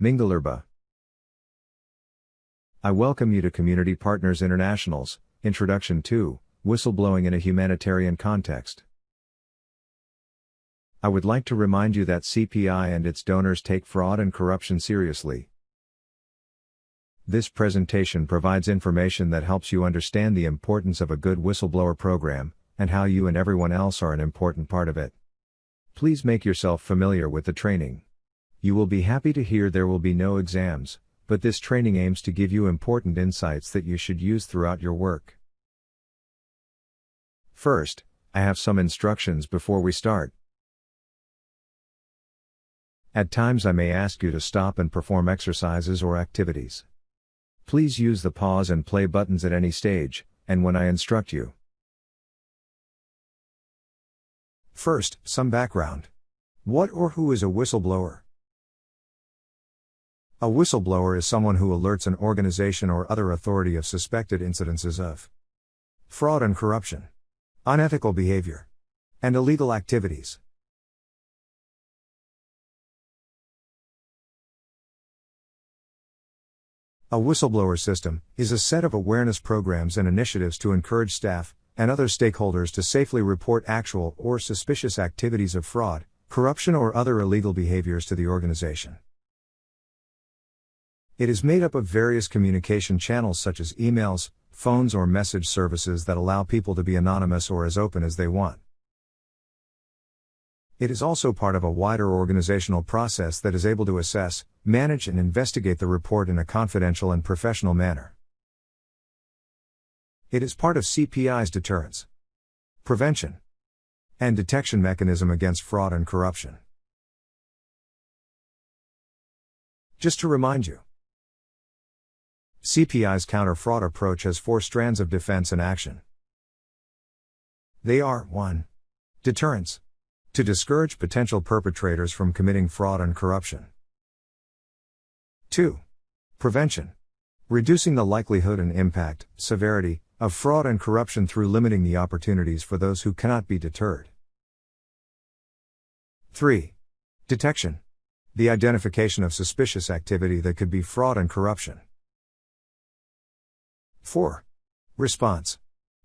Mingalerba. I welcome you to Community Partners International's Introduction to Whistleblowing in a Humanitarian Context. I would like to remind you that CPI and its donors take fraud and corruption seriously. This presentation provides information that helps you understand the importance of a good whistleblower program, and how you and everyone else are an important part of it. Please make yourself familiar with the training. You will be happy to hear there will be no exams, but this training aims to give you important insights that you should use throughout your work. First, I have some instructions before we start. At times I may ask you to stop and perform exercises or activities. Please use the pause and play buttons at any stage, and when I instruct you. First, some background. What or who is a whistleblower? A whistleblower is someone who alerts an organization or other authority of suspected incidences of fraud and corruption, unethical behavior, and illegal activities. A whistleblower system is a set of awareness programs and initiatives to encourage staff and other stakeholders to safely report actual or suspicious activities of fraud, corruption, or other illegal behaviors to the organization. It is made up of various communication channels such as emails, phones, or message services that allow people to be anonymous or as open as they want. It is also part of a wider organizational process that is able to assess, manage, and investigate the report in a confidential and professional manner. It is part of CPI's deterrence, prevention, and detection mechanism against fraud and corruption. Just to remind you, CPI's counter-fraud approach has 4 strands of defense and action. They are: 1. Deterrence, to discourage potential perpetrators from committing fraud and corruption. 2. Prevention, reducing the likelihood and impact, severity, of fraud and corruption through limiting the opportunities for those who cannot be deterred. 3. Detection, the identification of suspicious activity that could be fraud and corruption. 4. Response,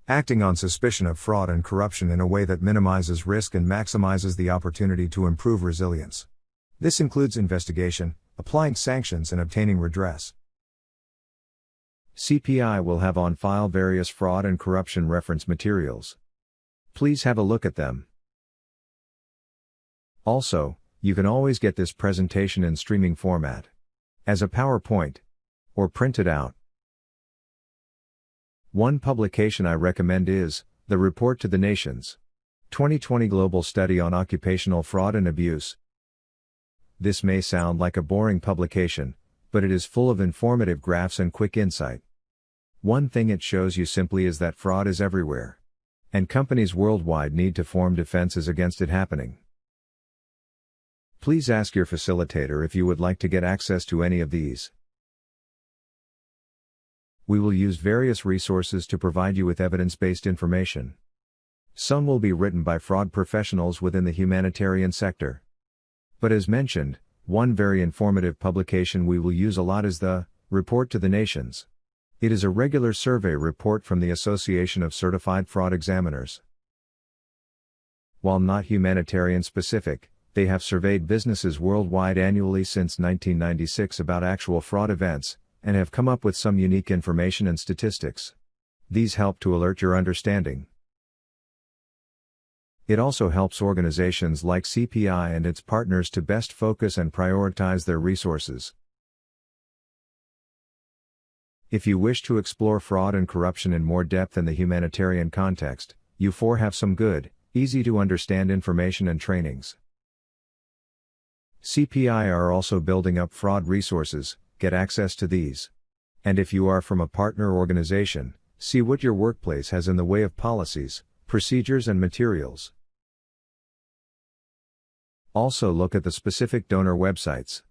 acting on suspicion of fraud and corruption in a way that minimizes risk and maximizes the opportunity to improve resilience. This includes investigation, applying sanctions, and obtaining redress. CPI will have on file various fraud and corruption reference materials. Please have a look at them. Also, you can always get this presentation in streaming format, as a PowerPoint, or print it out. One publication I recommend is the Report to the Nations 2020 Global Study on Occupational Fraud and Abuse. This may sound like a boring publication, but it is full of informative graphs and quick insight. One thing it shows you simply is that fraud is everywhere, and companies worldwide need to form defenses against it happening. Please ask your facilitator if you would like to get access to any of these. We will use various resources to provide you with evidence-based information. Some will be written by fraud professionals within the humanitarian sector. But as mentioned, one very informative publication we will use a lot is the Report to the Nations. It is a regular survey report from the Association of Certified Fraud Examiners. While not humanitarian specific, they have surveyed businesses worldwide annually since 1996 about actual fraud events, and have come up with some unique information and statistics. These help to alert your understanding. It also helps organizations like CPI and its partners to best focus and prioritize their resources. If you wish to explore fraud and corruption in more depth in the humanitarian context, you 4 have some good, easy to understand information and trainings. CPI are also building up fraud resources. Get access to these. And if you are from a partner organization, see what your workplace has in the way of policies, procedures, and materials. Also look at the specific donor websites,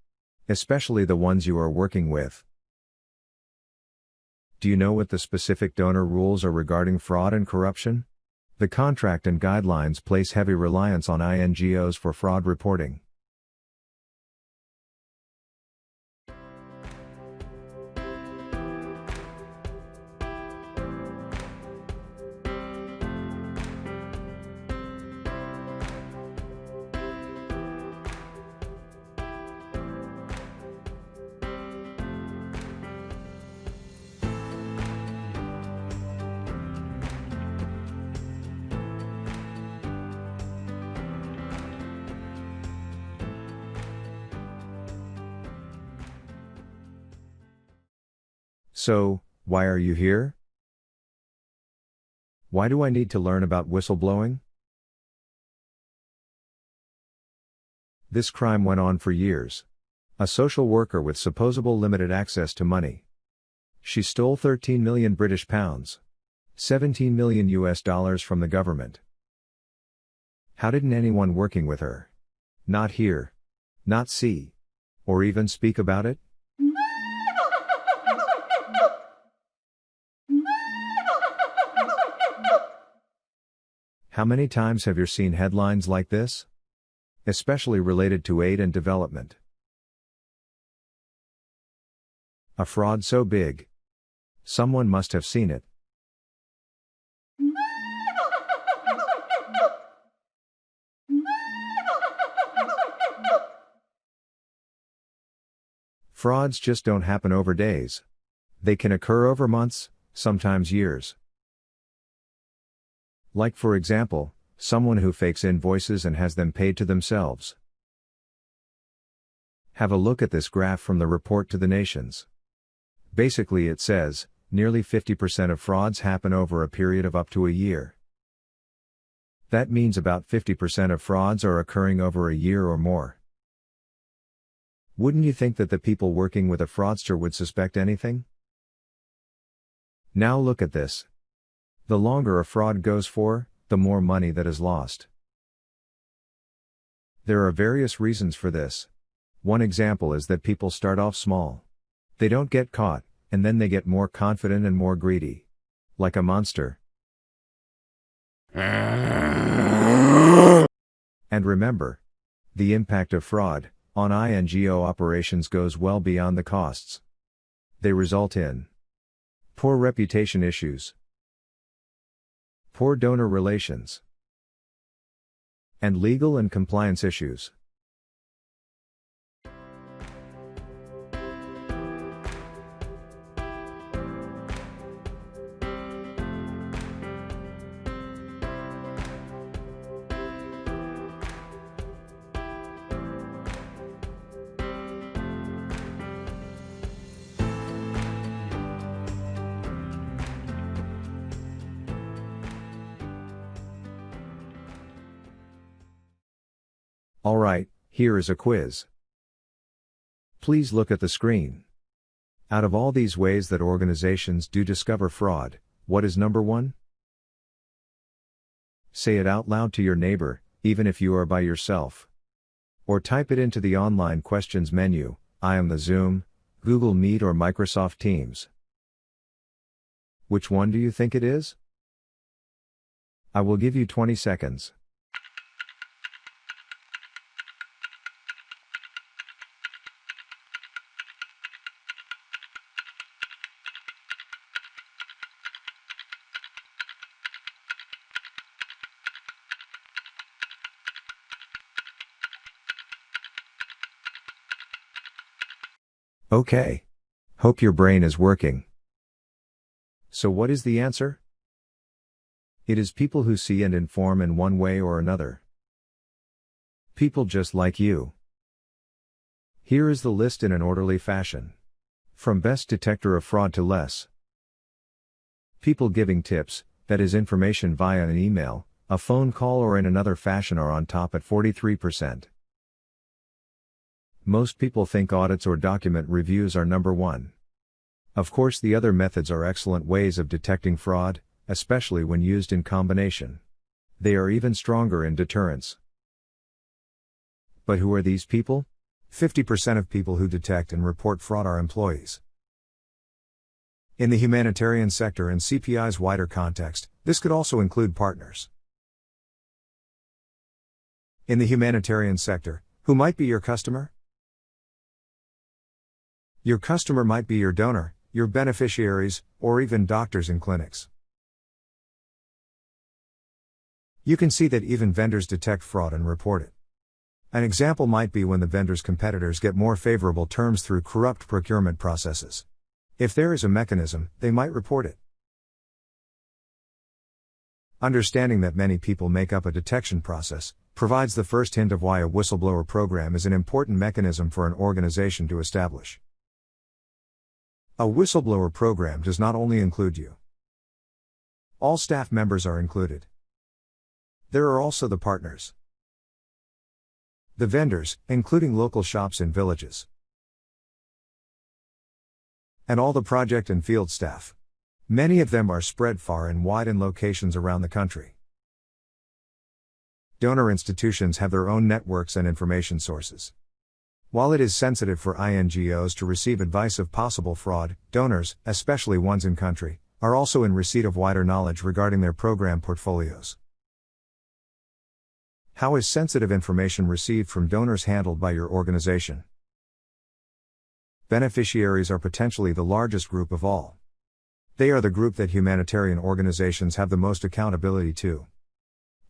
especially the ones you are working with. Do you know what the specific donor rules are regarding fraud and corruption? The contract and guidelines place heavy reliance on INGOs for fraud reporting. So, why are you here? Why do I need to learn about whistleblowing? This crime went on for years. A social worker with supposable limited access to money. She stole 13 million British pounds. 17 million US dollars from the government. How didn't anyone working with her not hear, not see, or even speak about it? How many times have you seen headlines like this? Especially related to aid and development. A fraud so big. Someone must have seen it. Frauds just don't happen over days. They can occur over months, sometimes years. Like for example, someone who fakes invoices and has them paid to themselves. Have a look at this graph from the report to the nations. Basically it says, nearly 50% of frauds happen over a period of up to a year. That means about 50% of frauds are occurring over a year or more. Wouldn't you think that the people working with a fraudster would suspect anything? Now look at this. The longer a fraud goes for, the more money that is lost. There are various reasons for this. One example is that people start off small. They don't get caught, and then they get more confident and more greedy. Like a monster. And remember, the impact of fraud on INGO operations goes well beyond the costs. They result in poor reputation issues, poor donor relations, and legal and compliance issues. Alright, here is a quiz. Please look at the screen. Out of all these ways that organizations do discover fraud, what is number one? Say it out loud to your neighbor, even if you are by yourself. Or type it into the online questions menu, I am the Zoom, Google Meet or Microsoft Teams. Which one do you think it is? I will give you 20 seconds. Okay. Hope your brain is working. So what is the answer? It is people who see and inform in one way or another. People just like you. Here is the list in an orderly fashion. From best detector of fraud to less. People giving tips, that is information via an email, a phone call or in another fashion are on top at 43%. Most people think audits or document reviews are number one. Of course, the other methods are excellent ways of detecting fraud, especially when used in combination. They are even stronger in deterrence. But who are these people? 50% of people who detect and report fraud are employees. In the humanitarian sector and CPI's wider context, this could also include partners. In the humanitarian sector, who might be your customer? Your customer might be your donor, your beneficiaries, or even doctors and clinics. You can see that even vendors detect fraud and report it. An example might be when the vendor's competitors get more favorable terms through corrupt procurement processes. If there is a mechanism, they might report it. Understanding that many people make up a detection process provides the first hint of why a whistleblower program is an important mechanism for an organization to establish. A whistleblower program does not only include you. All staff members are included. There are also the partners. The vendors, including local shops in villages. And all the project and field staff. Many of them are spread far and wide in locations around the country. Donor institutions have their own networks and information sources. While it is sensitive for INGOs to receive advice of possible fraud, donors, especially ones in country, are also in receipt of wider knowledge regarding their program portfolios. How is sensitive information received from donors handled by your organization? Beneficiaries are potentially the largest group of all. They are the group that humanitarian organizations have the most accountability to.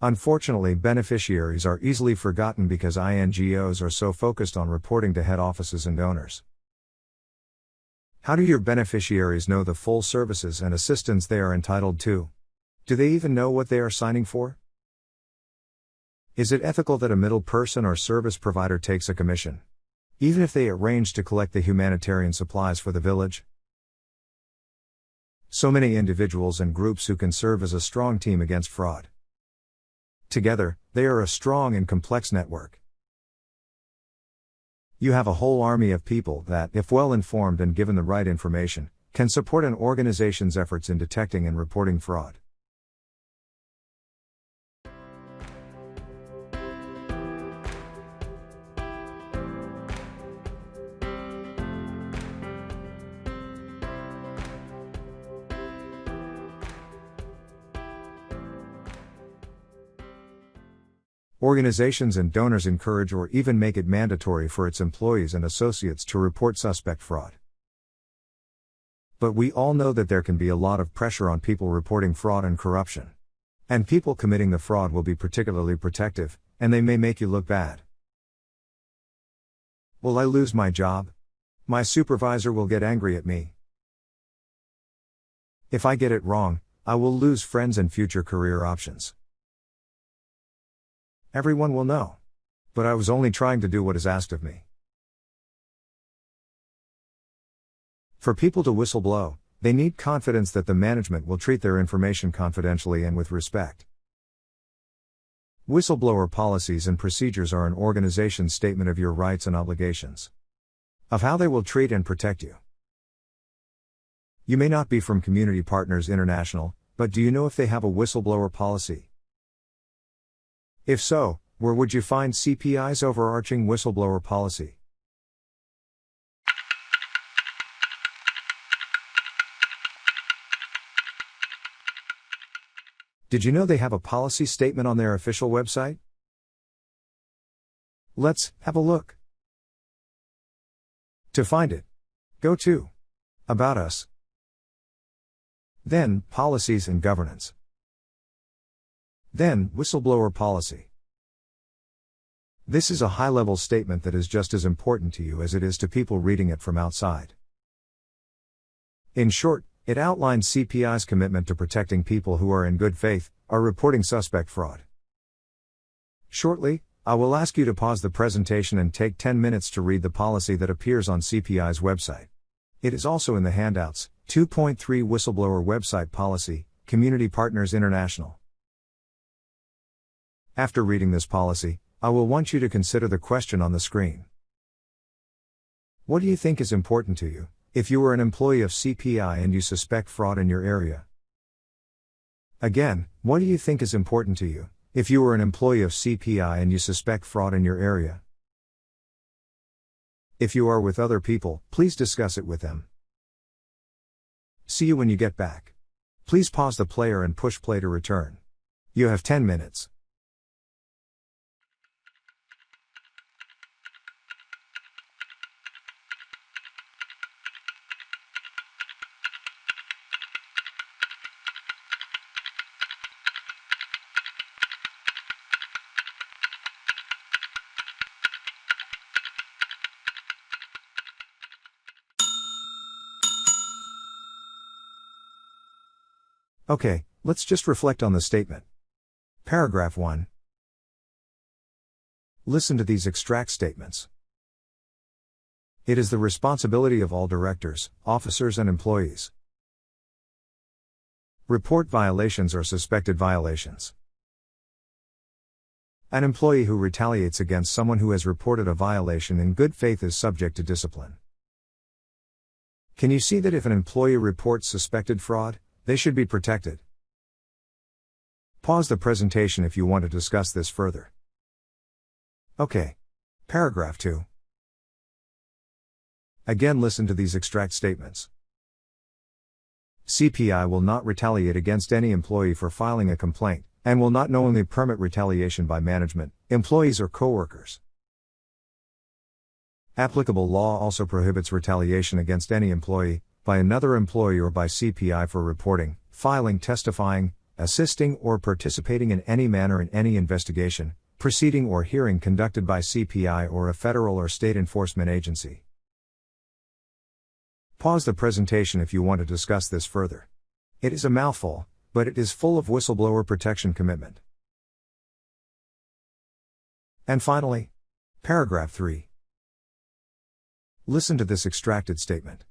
Unfortunately, beneficiaries are easily forgotten because INGOs are so focused on reporting to head offices and donors. How do your beneficiaries know the full services and assistance they are entitled to? Do they even know what they are signing for? Is it ethical that a middle person or service provider takes a commission, even if they arrange to collect the humanitarian supplies for the village? So many individuals and groups who can serve as a strong team against fraud. Together, they are a strong and complex network. You have a whole army of people that, if well informed and given the right information, can support an organization's efforts in detecting and reporting fraud. Organizations and donors encourage or even make it mandatory for its employees and associates to report suspect fraud. But we all know that there can be a lot of pressure on people reporting fraud and corruption. And people committing the fraud will be particularly protective, and they may make you look bad. Will I lose my job? My supervisor will get angry at me. If I get it wrong, I will lose friends and future career options. Everyone will know. But I was only trying to do what is asked of me. For people to whistleblow, they need confidence that the management will treat their information confidentially and with respect. Whistleblower policies and procedures are an organization's statement of your rights and obligations. Of how they will treat and protect you. You may not be from Community Partners International, but do you know if they have a whistleblower policy? If so, where would you find CPI's overarching whistleblower policy? Did you know they have a policy statement on their official website? Let's have a look. To find it, go to About Us. Then, Policies and Governance. Then, Whistleblower Policy. This is a high-level statement that is just as important to you as it is to people reading it from outside. In short, it outlines CPI's commitment to protecting people who are in good faith, are reporting suspect fraud. Shortly, I will ask you to pause the presentation and take 10 minutes to read the policy that appears on CPI's website. It is also in the handouts. 2.3 Whistleblower Website Policy, Community Partners International. After reading this policy, I will want you to consider the question on the screen. What do you think is important to you, if you are an employee of CPI and you suspect fraud in your area? Again, what do you think is important to you, if you are an employee of CPI and you suspect fraud in your area? If you are with other people, please discuss it with them. See you when you get back. Please pause the player and push play to return. You have 10 minutes. Okay, let's just reflect on the statement. Paragraph 1. Listen to these extract statements. It is the responsibility of all directors, officers, and employees. Report violations or suspected violations. An employee who retaliates against someone who has reported a violation in good faith is subject to discipline. Can you see that if an employee reports suspected fraud, they should be protected? Pause the presentation if you want to discuss this further. Okay. Paragraph 2. Again, listen to these extract statements. CPI will not retaliate against any employee for filing a complaint, and will not knowingly permit retaliation by management, employees, or coworkers. Applicable law also prohibits retaliation against any employee, by another employee or by CPI for reporting, filing, testifying, assisting, or participating in any manner in any investigation, proceeding, or hearing conducted by CPI or a federal or state enforcement agency. Pause the presentation if you want to discuss this further. It is a mouthful, but it is full of whistleblower protection commitment. And finally, paragraph 3. Listen to this extracted statement.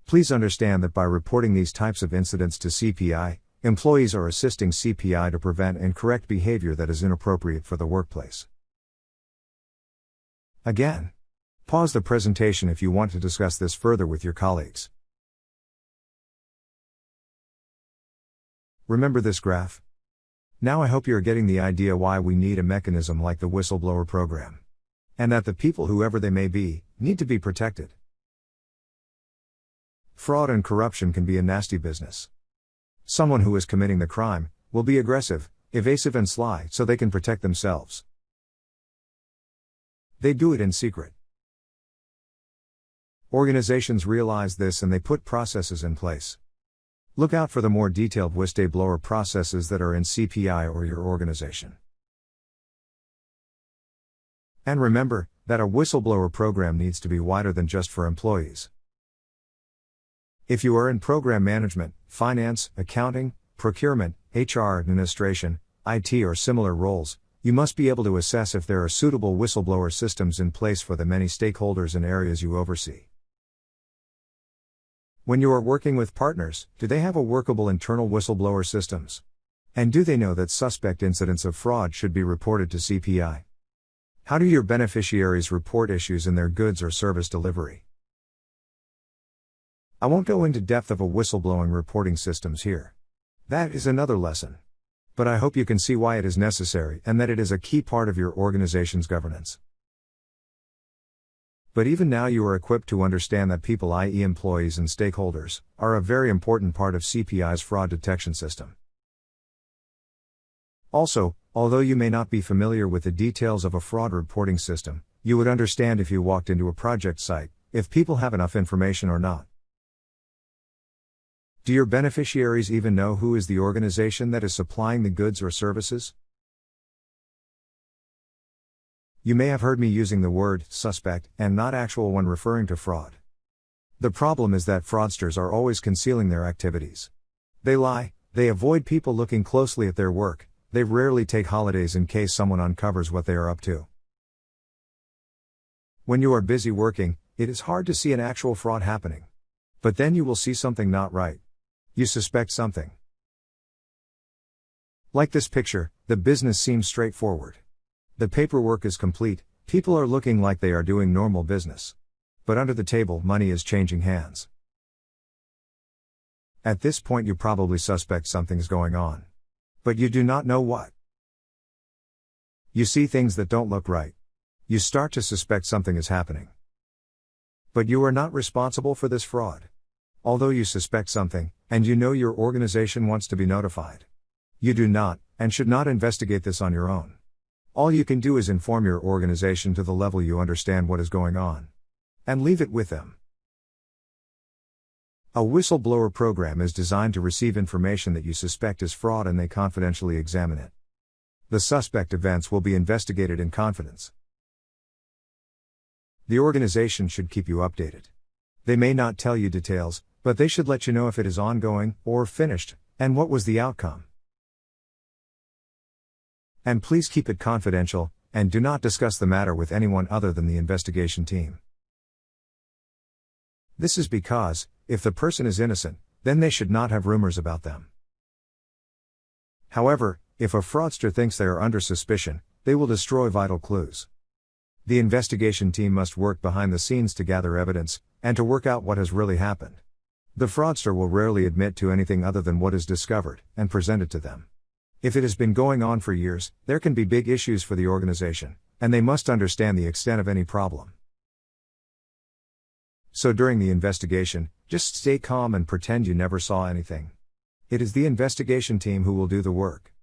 Please understand that by reporting these types of incidents to CPI, employees are assisting CPI to prevent incorrect behavior that is inappropriate for the workplace. Again, pause the presentation if you want to discuss this further with your colleagues. Remember this graph? Now I hope you are getting the idea why we need a mechanism like the whistleblower program. And that the people, whoever they may be, need to be protected. Fraud and corruption can be a nasty business. Someone who is committing the crime will be aggressive, evasive, and sly so they can protect themselves. They do it in secret. Organizations realize this and they put processes in place. Look out for the more detailed whistleblower processes that are in CPI or your organization. And remember that a whistleblower program needs to be wider than just for employees. If you are in program management, finance, accounting, procurement, HR administration, IT, or similar roles, you must be able to assess if there are suitable whistleblower systems in place for the many stakeholders and areas you oversee. When you are working with partners, do they have a workable internal whistleblower systems? And do they know that suspect incidents of fraud should be reported to CPI? How do your beneficiaries report issues in their goods or service delivery? I won't go into depth of a whistleblowing reporting systems here. That is another lesson. But I hope you can see why it is necessary and that it is a key part of your organization's governance. But even now you are equipped to understand that people, i.e. employees and stakeholders, are a very important part of CPI's fraud detection system. Also, although you may not be familiar with the details of a fraud reporting system, you would understand if you walked into a project site, if people have enough information or not. Do your beneficiaries even know who is the organization that is supplying the goods or services? You may have heard me using the word suspect and not actual when referring to fraud. The problem is that fraudsters are always concealing their activities. They lie, they avoid people looking closely at their work, they rarely take holidays in case someone uncovers what they are up to. When you are busy working, it is hard to see an actual fraud happening. But then you will see something not right. You suspect something. Like this picture, the business seems straightforward. The paperwork is complete, people are looking like they are doing normal business. But under the table, money is changing hands. At this point you probably suspect something's going on. But you do not know what. You see things that don't look right. You start to suspect something is happening. But you are not responsible for this fraud. Although you suspect something, and you know your organization wants to be notified. You do not, and should not investigate this on your own. All you can do is inform your organization to the level you understand what is going on. And leave it with them. A whistleblower program is designed to receive information that you suspect is fraud and they confidentially examine it. The suspect events will be investigated in confidence. The organization should keep you updated. They may not tell you details, but they should let you know if it is ongoing, or finished, and what was the outcome. And please keep it confidential, and do not discuss the matter with anyone other than the investigation team. This is because, if the person is innocent, then they should not have rumors about them. However, if a fraudster thinks they are under suspicion, they will destroy vital clues. The investigation team must work behind the scenes to gather evidence, and to work out what has really happened. The fraudster will rarely admit to anything other than what is discovered, and present it to them. If it has been going on for years, there can be big issues for the organization, and they must understand the extent of any problem. So during the investigation, just stay calm and pretend you never saw anything. It is the investigation team who will do the work.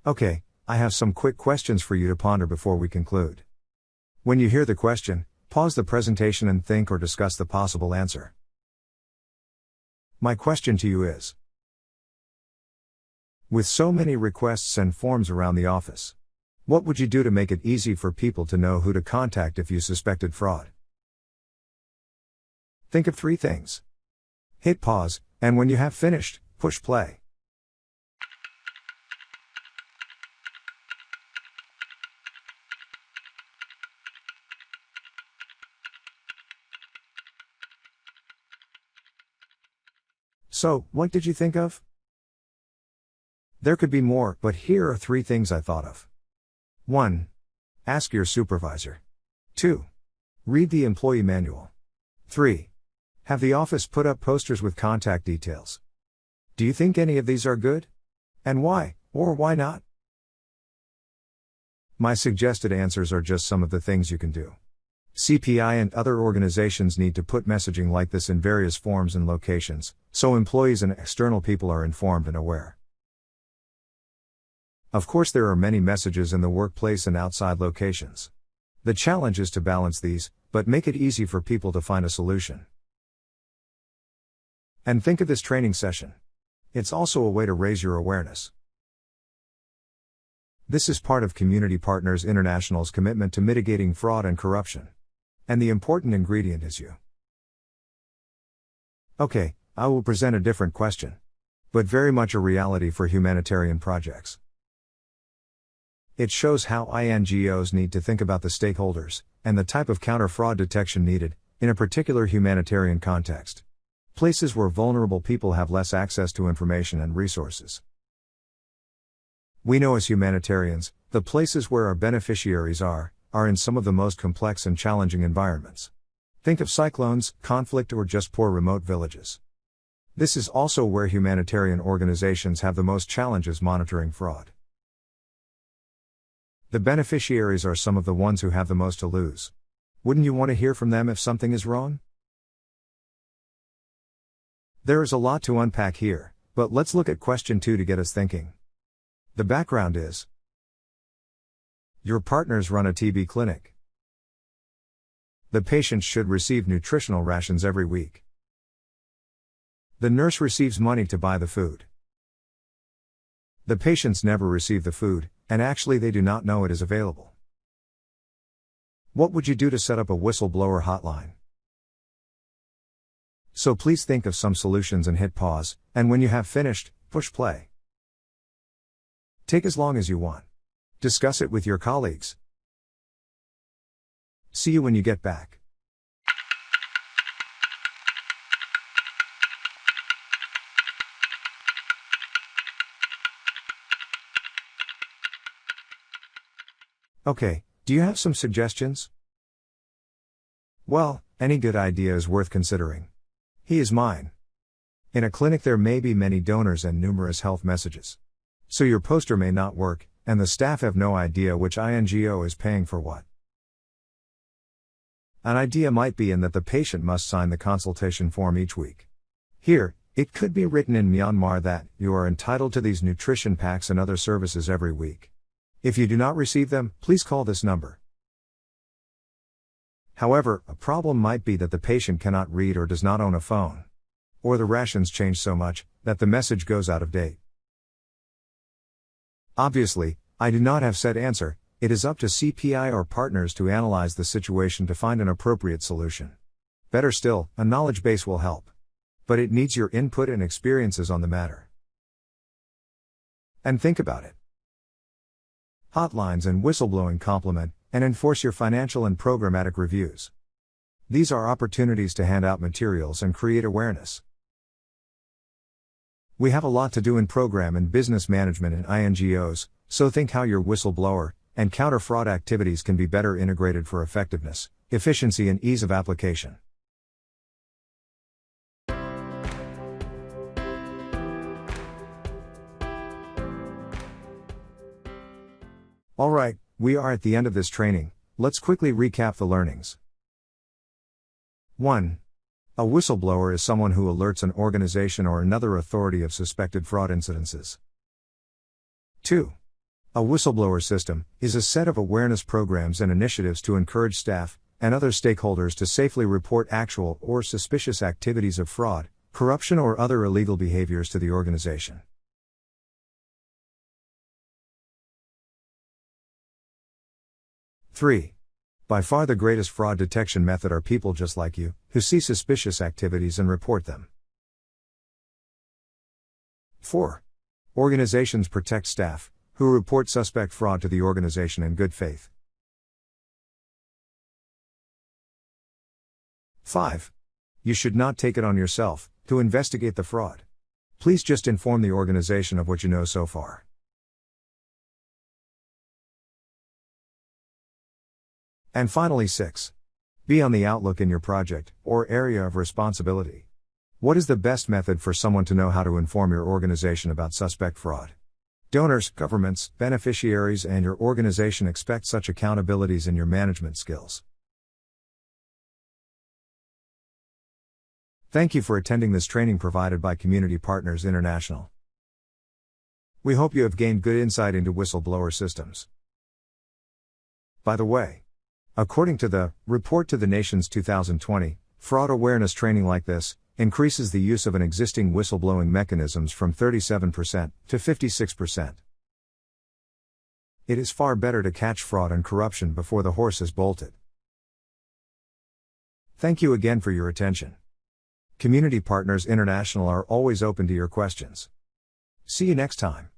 Okay, I have some quick questions for you to ponder before we conclude. When you hear the question, pause the presentation and think or discuss the possible answer. My question to you is: with so many requests and forms around the office, what would you do to make it easy for people to know who to contact if you suspected fraud? Think of 3 things. Hit pause, and when you have finished, push play. So, what did you think of? There could be more, but here are 3 things I thought of. 1. Ask your supervisor. 2. Read the employee manual. 3. Have the office put up posters with contact details. Do you think any of these are good? And why, or why not? My suggested answers are just some of the things you can do. CPI and other organizations need to put messaging like this in various forms and locations, so employees and external people are informed and aware. Of course, there are many messages in the workplace and outside locations. The challenge is to balance these, but make it easy for people to find a solution. And think of this training session. It's also a way to raise your awareness. This is part of Community Partners International's commitment to mitigating fraud and corruption. And the important ingredient is you. Okay, I will present a different question, but very much a reality for humanitarian projects. It shows how INGOs need to think about the stakeholders, and the type of counter-fraud detection needed, in a particular humanitarian context. Places where vulnerable people have less access to information and resources. We know as humanitarians, the places where our beneficiaries are in some of the most complex and challenging environments. Think of cyclones, conflict, or just poor remote villages. This is also where humanitarian organizations have the most challenges monitoring fraud. The beneficiaries are some of the ones who have the most to lose. Wouldn't you want to hear from them if something is wrong? There is a lot to unpack here, but let's look at question 2 to get us thinking. The background is: your partners run a TB clinic. The patients should receive nutritional rations every week. The nurse receives money to buy the food. The patients never receive the food, and actually they do not know it is available. What would you do to set up a whistleblower hotline? So please think of some solutions and hit pause, and when you have finished, push play. Take as long as you want. Discuss it with your colleagues. See you when you get back. Okay, do you have some suggestions? Well, any good idea is worth considering. He is mine. In a clinic there may be many donors and numerous health messages. So your poster may not work, and the staff have no idea which INGO is paying for what. An idea might be in that the patient must sign the consultation form each week. Here, it could be written in Myanmar that you are entitled to these nutrition packs and other services every week. If you do not receive them, please call this number. However, a problem might be that the patient cannot read or does not own a phone. Or the rations change so much that the message goes out of date. Obviously, I do not have said answer. It is up to CPI or partners to analyze the situation to find an appropriate solution. Better still, a knowledge base will help. But it needs your input and experiences on the matter. And think about it. Hotlines and whistleblowing complement and enforce your financial and programmatic reviews. These are opportunities to hand out materials and create awareness. We have a lot to do in program and business management in INGOs, so think how your whistleblower and counter fraud activities can be better integrated for effectiveness, efficiency, and ease of application. Alright, we are at the end of this training. Let's quickly recap the learnings. 1. A whistleblower is someone who alerts an organization or another authority of suspected fraud incidences. 2. A whistleblower system is a set of awareness programs and initiatives to encourage staff and other stakeholders to safely report actual or suspicious activities of fraud, corruption, or other illegal behaviors to the organization. 3. By far the greatest fraud detection method are people just like you, who see suspicious activities and report them. 4. Organizations protect staff who report suspect fraud to the organization in good faith. 5. You should not take it on yourself to investigate the fraud. Please just inform the organization of what you know so far. And finally 6. Be on the outlook in your project or area of responsibility. What is the best method for someone to know how to inform your organization about suspect fraud? Donors, governments, beneficiaries, and your organization expect such accountabilities in your management skills. Thank you for attending this training provided by Community Partners International. We hope you have gained good insight into whistleblower systems. By the way, according to the Report to the Nations 2020, fraud awareness training like this increases the use of an existing whistleblowing mechanisms from 37% to 56%. It is far better to catch fraud and corruption before the horse is bolted. Thank you again for your attention. Community Partners International are always open to your questions. See you next time.